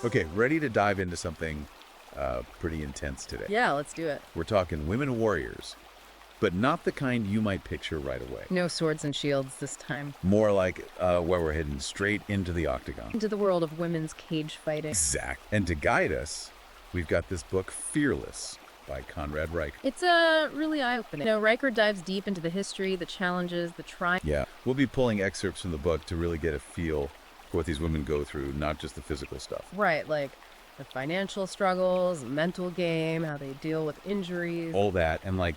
Okay, ready to dive into something pretty intense today. Yeah, let's do it. We're talking women warriors, but not the kind you might picture right away. No swords and shields this time. More like where we're heading straight into the octagon. Into the world of women's cage fighting. Exact. And to guide us, we've got this book, Fearless, by Conrad Riker. It's really eye-opening. Riker dives deep into the history, the challenges, the triumphs. Yeah, we'll be pulling excerpts from the book to really get a feel for what these women go through, not just the physical stuff. Right, like the financial struggles, mental game, how they deal with injuries. All that, and like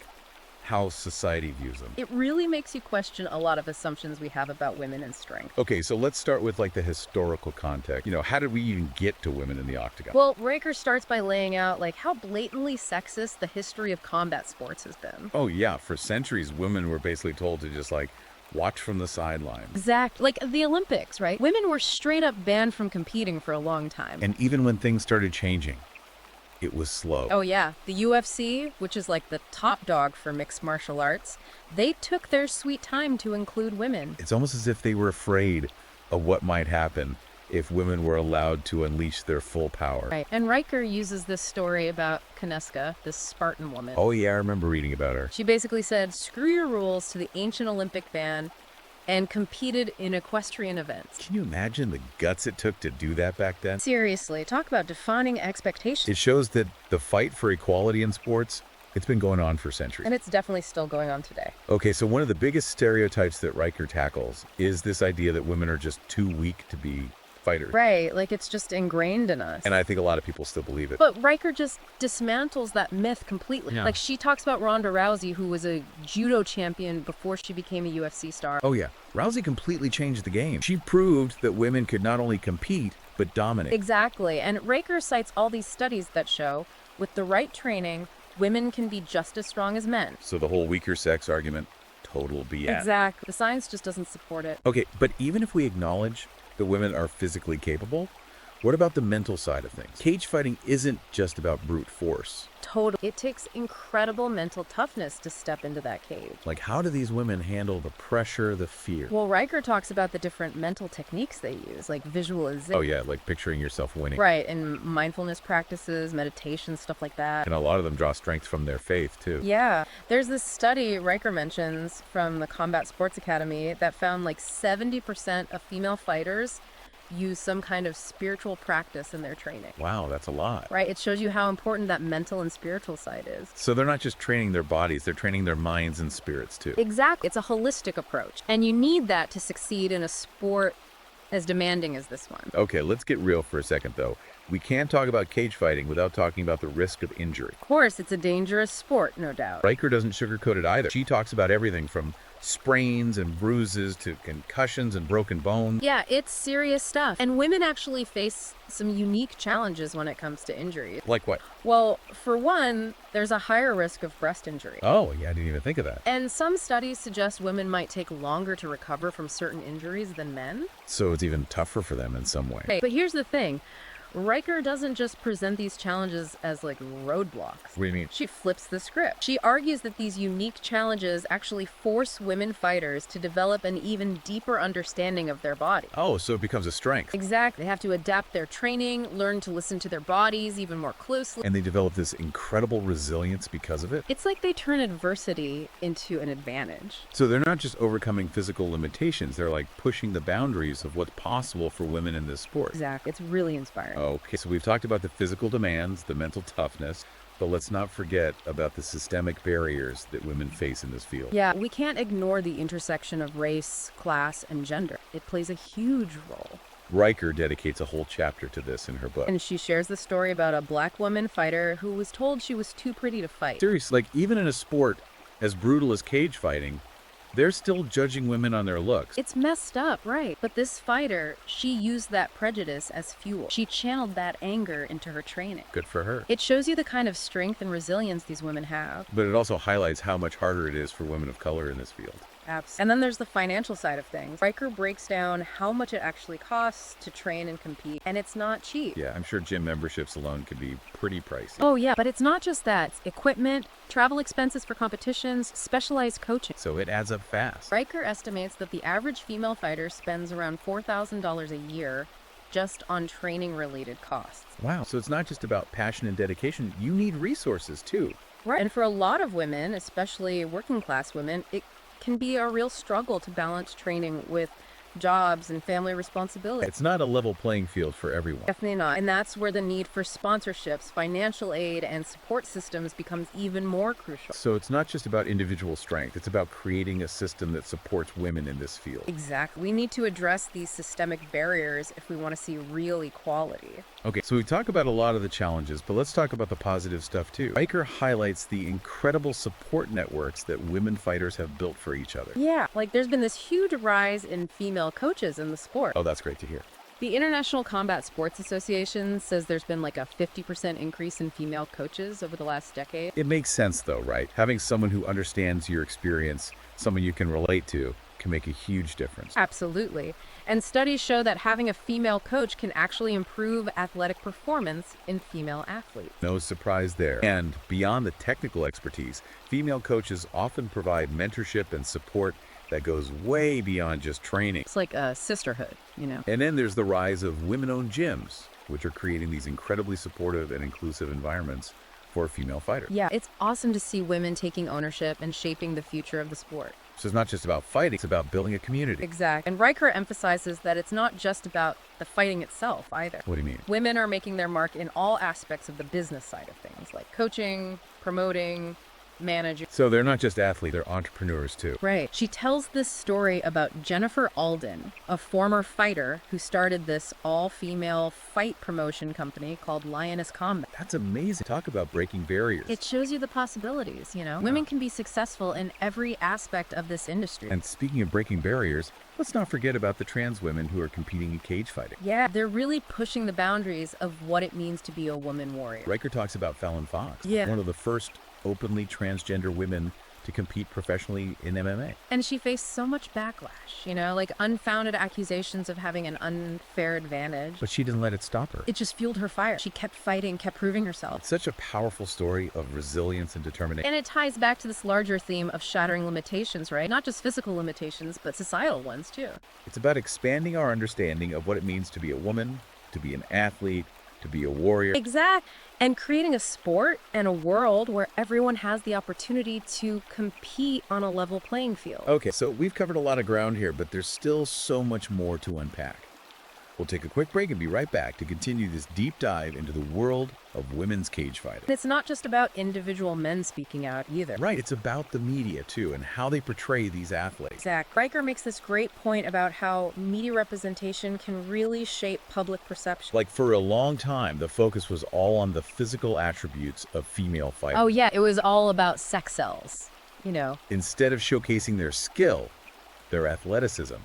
how society views them. It really makes you question a lot of assumptions we have about women and strength. Okay, so let's start with like the historical context. How did we even get to women in the octagon? Well, Riker starts by laying out how blatantly sexist the history of combat sports has been. Oh yeah, for centuries, women were basically told to just watch from the sidelines. Exactly. Like the Olympics, right? Women were straight up banned from competing for a long time. And even when things started changing, it was slow. Oh yeah, the UFC, which is like the top dog for mixed martial arts, they took their sweet time to include women. It's almost as if they were afraid of what might happen if women were allowed to unleash their full power. Right. And Riker uses this story about Kineska, this Spartan woman. Oh yeah, I remember reading about her. She basically said, screw your rules to the ancient Olympic ban, and competed in equestrian events. Can you imagine the guts it took to do that back then? Seriously, talk about defining expectations. It shows that the fight for equality in sports, it's been going on for centuries. And it's definitely still going on today. Okay, so one of the biggest stereotypes that Riker tackles is this idea that women are just too weak to be fighters. Right, like it's just ingrained in us. And I think a lot of people still believe it. But Riker just dismantles that myth completely. Yeah. Like she talks about Ronda Rousey, who was a judo champion before she became a UFC star. Oh yeah, Rousey completely changed the game. She proved that women could not only compete, but dominate. Exactly, and Riker cites all these studies that show, with the right training, women can be just as strong as men. So the whole weaker sex argument, total BS. Exactly. The science just doesn't support it. Okay, but even if we acknowledge that women are physically capable, what about the mental side of things? Cage fighting isn't just about brute force. Totally. It takes incredible mental toughness to step into that cage. Like, how do these women handle the pressure, the fear? Well, Riker talks about the different mental techniques they use, like visualization. Oh yeah, like picturing yourself winning. Right, and mindfulness practices, meditation, stuff like that. And a lot of them draw strength from their faith, too. Yeah. There's this study Riker mentions from the Combat Sports Academy that found 70% of female fighters use some kind of spiritual practice in their training. Wow, that's a lot. Right? It shows you how important that mental and spiritual side is. So they're not just training their bodies, they're training their minds and spirits, too. Exactly. It's a holistic approach. And you need that to succeed in a sport as demanding as this one. Okay, let's get real for a second, though. We can't talk about cage fighting without talking about the risk of injury. Of course, it's a dangerous sport, no doubt. Riker doesn't sugarcoat it either. She talks about everything from sprains and bruises to concussions and broken bones. Yeah, it's serious stuff. And women actually face some unique challenges when it comes to injuries. Like what? Well, for one, there's a higher risk of breast injury. Oh, yeah, I didn't even think of that. And some studies suggest women might take longer to recover from certain injuries than men. So it's even tougher for them in some way. Okay, but here's the thing. Riker doesn't just present these challenges as roadblocks. What do you mean? She flips the script. She argues that these unique challenges actually force women fighters to develop an even deeper understanding of their body. Oh, so it becomes a strength. Exactly. They have to adapt their training, learn to listen to their bodies even more closely. And they develop this incredible resilience because of it. It's like they turn adversity into an advantage. So they're not just overcoming physical limitations, they're pushing the boundaries of what's possible for women in this sport. Exactly. It's really inspiring. Okay, so we've talked about the physical demands, the mental toughness, but let's not forget about the systemic barriers that women face in this field. Yeah, we can't ignore the intersection of race, class, and gender. It plays a huge role. Riker dedicates a whole chapter to this in her book. And she shares the story about a black woman fighter who was told she was too pretty to fight. Seriously, even in a sport as brutal as cage fighting, they're still judging women on their looks. It's messed up, right? But this fighter, she used that prejudice as fuel. She channeled that anger into her training. Good for her. It shows you the kind of strength and resilience these women have. But it also highlights how much harder it is for women of color in this field. Absolutely. And then there's the financial side of things. Riker breaks down how much it actually costs to train and compete, and it's not cheap. Yeah, I'm sure gym memberships alone can be pretty pricey. Oh yeah, but it's not just that. It's equipment, travel expenses for competitions, specialized coaching. So it adds up fast. Riker estimates that the average female fighter spends around $4,000 a year just on training-related costs. Wow, so it's not just about passion and dedication. You need resources, too. Right. And for a lot of women, especially working class women, it can be a real struggle to balance training with jobs and family responsibilities. It's not a level playing field for everyone. Definitely not. And that's where the need for sponsorships, financial aid, and support systems becomes even more crucial. So it's not just about individual strength. It's about creating a system that supports women in this field. Exactly. We need to address these systemic barriers if we want to see real equality. Okay, so we talk about a lot of the challenges, but let's talk about the positive stuff too. Riker highlights the incredible support networks that women fighters have built for each other. Yeah, like there's been this huge rise in female coaches in the sport. Oh, that's great to hear. The International Combat Sports Association says there's been like a 50% increase in female coaches over the last decade. It makes sense though, right? Having someone who understands your experience, someone you can relate to, can make a huge difference. Absolutely. And studies show that having a female coach can actually improve athletic performance in female athletes. No surprise there. And beyond the technical expertise, female coaches often provide mentorship and support that goes way beyond just training. It's like a sisterhood, you know. And then there's the rise of women-owned gyms, which are creating these incredibly supportive and inclusive environments for female fighters. Yeah, it's awesome to see women taking ownership and shaping the future of the sport. So it's not just about fighting, it's about building a community. Exactly. And Riker emphasizes that it's not just about the fighting itself either. What do you mean? Women are making their mark in all aspects of the business side of things, like coaching, promoting, managing. So they're not just athletes, they're entrepreneurs too. Right. She tells this story about Jennifer Alden, a former fighter who started this all-female fight promotion company called Lioness Combat. That's amazing. Talk about breaking barriers. It shows you the possibilities, you know. Women can be successful in every aspect of this industry. And speaking of breaking barriers, let's not forget about the trans women who are competing in cage fighting. Yeah, they're really pushing the boundaries of what it means to be a woman warrior. Riker talks about Fallon Fox, Yeah. one of the first openly transgender women to compete professionally in MMA. And she faced so much backlash, you know, like unfounded accusations of having an unfair advantage. But she didn't let it stop her. It just fueled her fire. She kept fighting, kept proving herself. It's such a powerful story of resilience and determination. And it ties back to this larger theme of shattering limitations, right? Not just physical limitations, but societal ones too. It's about expanding our understanding of what it means to be a woman, to be an athlete, to be a warrior. Exact. And creating a sport and a world where everyone has the opportunity to compete on a level playing field. Okay, so we've covered a lot of ground here, but there's still so much more to unpack. We'll take a quick break and be right back to continue this deep dive into the world of women's cage fighting. And it's not just about individual men speaking out either. Right, it's about the media too and how they portray these athletes. Zach, Riker makes this great point about how media representation can really shape public perception. Like for a long time, the focus was all on the physical attributes of female fighters. Oh yeah, it was all about sex cells, you know. Instead of showcasing their skill, their athleticism,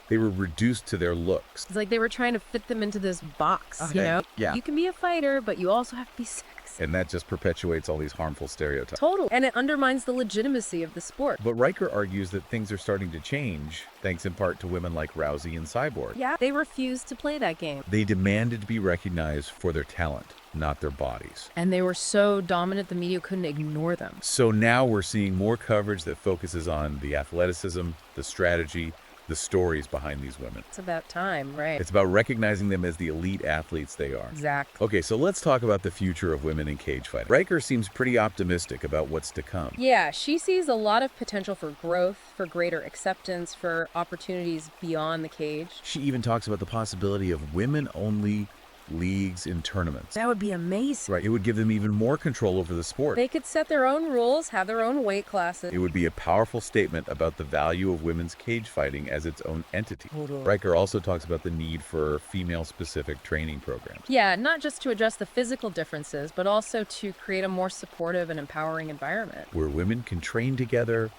they were reduced to their looks. It's like they were trying to fit them into this box, you Okay, know? yeah. You can be a fighter, but you also have to be sexy. And that just perpetuates all these harmful stereotypes. Total. And it undermines the legitimacy of the sport. But Riker argues that things are starting to change, thanks in part to women like Rousey and Cyborg. Yeah, they refused to play that game. They demanded to be recognized for their talent, not their bodies. And they were so dominant the media couldn't ignore them. So now we're seeing more coverage that focuses on the athleticism, the strategy, the stories behind these women. It's about time, right? It's about recognizing them as the elite athletes they are. Exactly. Okay, so let's talk about the future of women in cage fighting. Riker seems pretty optimistic about what's to come. Yeah, she sees a lot of potential for growth, for greater acceptance, for opportunities beyond the cage. She even talks about the possibility of women-only leagues and tournaments. That would be amazing. Right, it would give them even more control over the sport. They could set their own rules, have their own weight classes. It would be a powerful statement about the value of women's cage fighting as its own entity. Totally. Riker also talks about the need for female-specific training programs. Yeah, not just to address the physical differences, but also to create a more supportive and empowering environment. Where women can train together,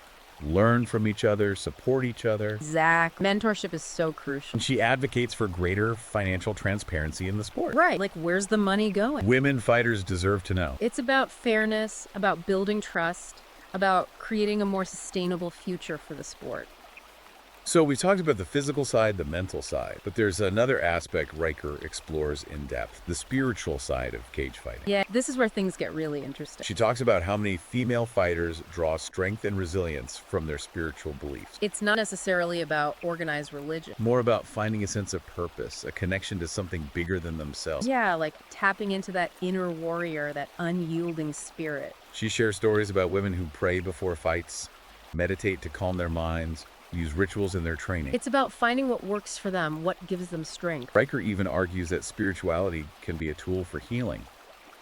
learn from each other, support each other. Zach, mentorship is so crucial. And she advocates for greater financial transparency in the sport. Right, like where's the money going? Women fighters deserve to know. It's about fairness, about building trust, about creating a more sustainable future for the sport. So we talked about the physical side, the mental side, but there's another aspect Riker explores in depth, the spiritual side of cage fighting. Yeah, this is where things get really interesting. She talks about how many female fighters draw strength and resilience from their spiritual beliefs. It's not necessarily about organized religion. More about finding a sense of purpose, a connection to something bigger than themselves. Yeah, like tapping into that inner warrior, that unyielding spirit. She shares stories about women who pray before fights, meditate to calm their minds, use rituals in their training. It's about finding what works for them, what gives them strength. Riker even argues that spirituality can be a tool for healing,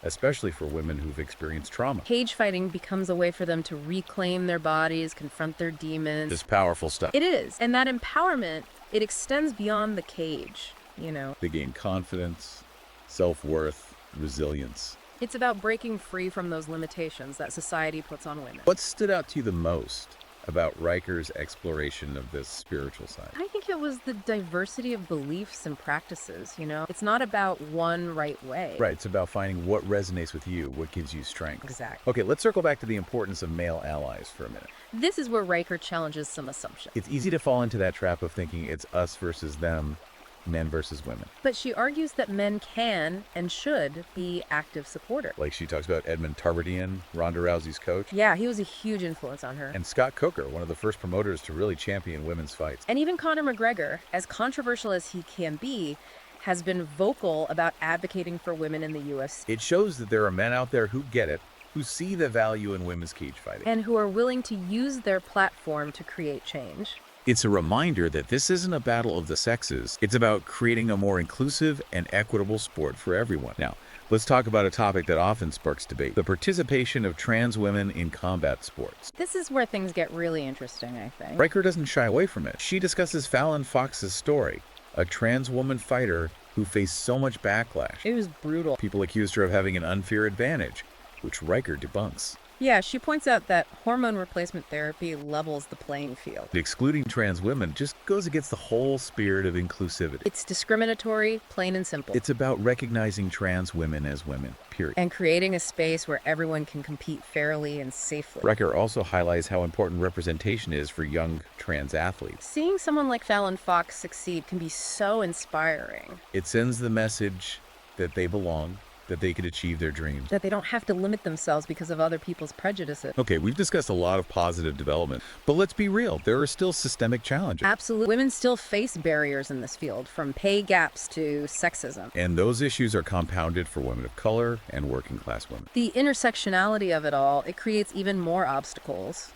especially for women who've experienced trauma. Cage fighting becomes a way for them to reclaim their bodies, confront their demons. This powerful stuff. It is. And that empowerment, it extends beyond the cage, you know. They gain confidence, self-worth, resilience. It's about breaking free from those limitations that society puts on women. What stood out to you the most about Riker's exploration of this spiritual side? I think it was the diversity of beliefs and practices, you know? It's not about one right way. Right, it's about finding what resonates with you, what gives you strength. Exactly. Okay, let's circle back to the importance of male allies for a minute. This is where Riker challenges some assumptions. It's easy to fall into that trap of thinking it's us versus them, men versus women. But she argues that men can and should be active supporters. Like she talks about Edmund Tarverdyan, Ronda Rousey's coach, Yeah, he was a huge influence on her. and Scott Coker, one of the first promoters to really champion women's fights. And even Conor McGregor, as controversial as he can be, has been vocal about advocating for women in the UFC It shows that there are men out there who get it, who see the value in women's cage fighting. and who are willing to use their platform to create change. It's a reminder that this isn't a battle of the sexes. It's about creating a more inclusive and equitable sport for everyone. Now, let's talk about a topic that often sparks debate, the participation of trans women in combat sports. This is where things get really interesting, I think. Riker doesn't shy away from it. She discusses Fallon Fox's story, a trans woman fighter who faced so much backlash. It was brutal. People accused her of having an unfair advantage, which Riker debunks. Yeah, she points out that hormone replacement therapy levels the playing field. Excluding trans women just goes against the whole spirit of inclusivity. It's discriminatory, plain and simple. It's about recognizing trans women as women, period. And creating a space where everyone can compete fairly and safely. Riker also highlights how important representation is for young trans athletes. Seeing someone like Fallon Fox succeed can be so inspiring. It sends the message that they belong, that they could achieve their dreams. That they don't have to limit themselves because of other people's prejudices. Okay, we've discussed a lot of positive development, but let's be real, there are still systemic challenges. Absolutely. Women still face barriers in this field, from pay gaps to sexism. And those issues are compounded for women of color and working class women. The intersectionality of it all, it creates even more obstacles.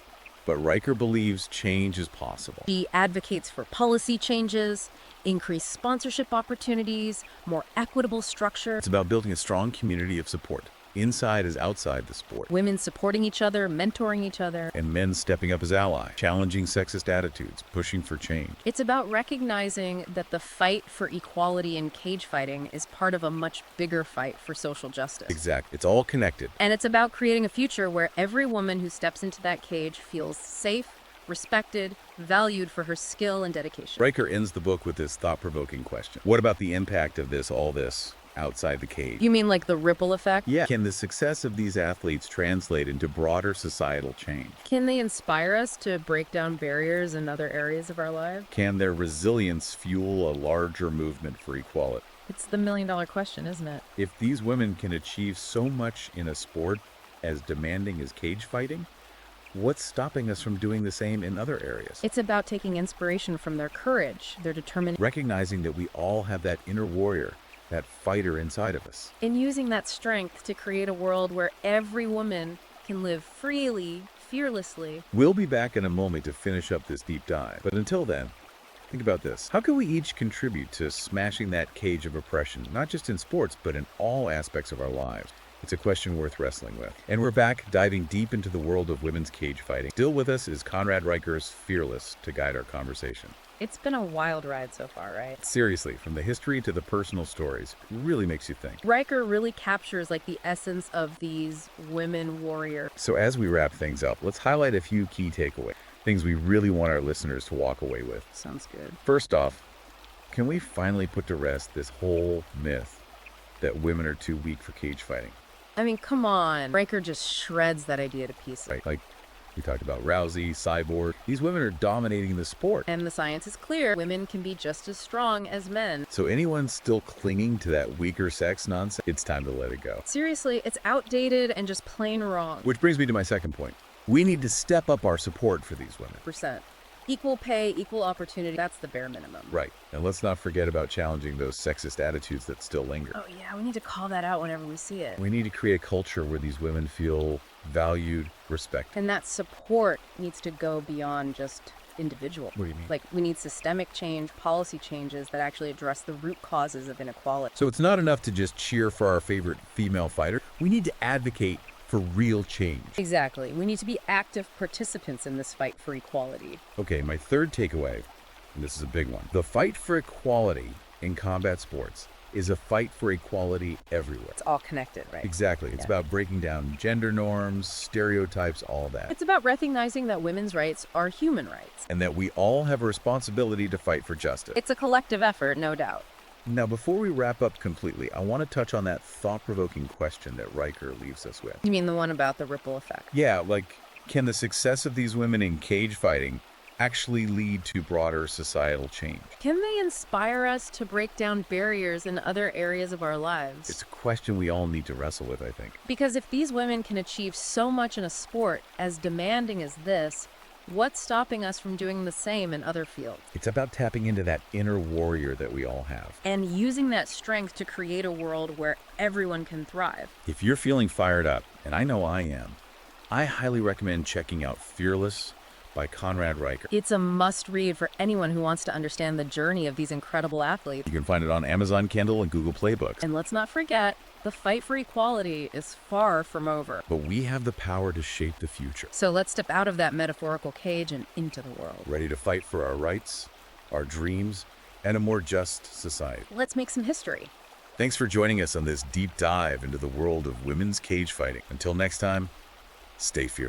But Riker believes change is possible. She advocates for policy changes, increased sponsorship opportunities, more equitable structure. It's about building a strong community of support, inside as outside the sport. Women supporting each other, mentoring each other. And men stepping up as allies, challenging sexist attitudes, pushing for change. It's about recognizing that the fight for equality in cage fighting is part of a much bigger fight for social justice. Exactly. It's all connected. And it's about creating a future where every woman who steps into that cage feels safe, respected, valued for her skill and dedication. Riker ends the book with this thought-provoking question. What about the impact of all this, outside the cage? You mean like the ripple effect? Yeah. Can the success of these athletes translate into broader societal change? Can they inspire us to break down barriers in other areas of our lives? Can their resilience fuel a larger movement for equality? It's the million-dollar question, isn't it? If these women can achieve so much in a sport as demanding as cage fighting, what's stopping us from doing the same in other areas? It's about taking inspiration from their courage, their determination, Recognizing that we all have that inner warrior, that fighter inside of us. and using that strength to create a world where every woman can live freely, fearlessly. We'll be back in a moment to finish up this deep dive. But until then, think about this. How can we each contribute to smashing that cage of oppression, not just in sports, but in all aspects of our lives? It's a question worth wrestling with. And we're back, diving deep into the world of women's cage fighting. Still with us is Conrad Riker's Fearless to guide our conversation. It's been a wild ride so far, right? Seriously, from the history to the personal stories, really makes you think. Riker really captures like the essence of these women warriors. So as we wrap things up, let's highlight a few key takeaways, things we really want our listeners to walk away with. Sounds good. First off, can we finally put to rest this whole myth that women are too weak for cage fighting? I mean, come on. Riker just shreds that idea to pieces. Right? Like, We talked about Rousey, Cyborg. These women are dominating the sport. And the science is clear. Women can be just as strong as men. So anyone still clinging to that weaker sex nonsense, it's time to let it go. Seriously, it's outdated and just plain wrong. Which brings me to my second point. We need to step up our support for these women. Percent. Equal pay, equal opportunity, that's the bare minimum. Right. And let's not forget about challenging those sexist attitudes that still linger. Oh yeah, we need to call that out whenever we see it. We need to create a culture where these women feel valued, respected. And that support needs to go beyond just individual. What do you mean? Like, we need systemic change, policy changes that actually address the root causes of inequality. So it's not enough to just cheer for our favorite female fighter. We need to advocate for real change. Exactly. We need to be active participants in this fight for equality. Okay, my third takeaway, and this is a big one. The fight for equality in combat sports is a fight for equality everywhere. It's all connected, right? Exactly. It's about breaking down gender norms, stereotypes, all that. It's about recognizing that women's rights are human rights. And that we all have a responsibility to fight for justice. It's a collective effort, no doubt. Now, before we wrap up completely, I want to touch on that thought-provoking question that Riker leaves us with. You mean the one about the ripple effect? Yeah, like, can the success of these women in cage fighting actually lead to broader societal change? Can they inspire us to break down barriers in other areas of our lives? It's a question we all need to wrestle with, I think. Because if these women can achieve so much in a sport as demanding as this, what's stopping us from doing the same in other fields? It's about tapping into that inner warrior that we all have. And using that strength to create a world where everyone can thrive. If you're feeling fired up, and I know I am, I highly recommend checking out Fearless by Conrad Riker. It's a must-read for anyone who wants to understand the journey of these incredible athletes. You can find it on Amazon Kindle and Google Play Books. And let's not forget, the fight for equality is far from over. But we have the power to shape the future. So let's step out of that metaphorical cage and into the world. Ready to fight for our rights, our dreams, and a more just society. Let's make some history. Thanks for joining us on this deep dive into the world of women's cage fighting. Until next time, stay fearless.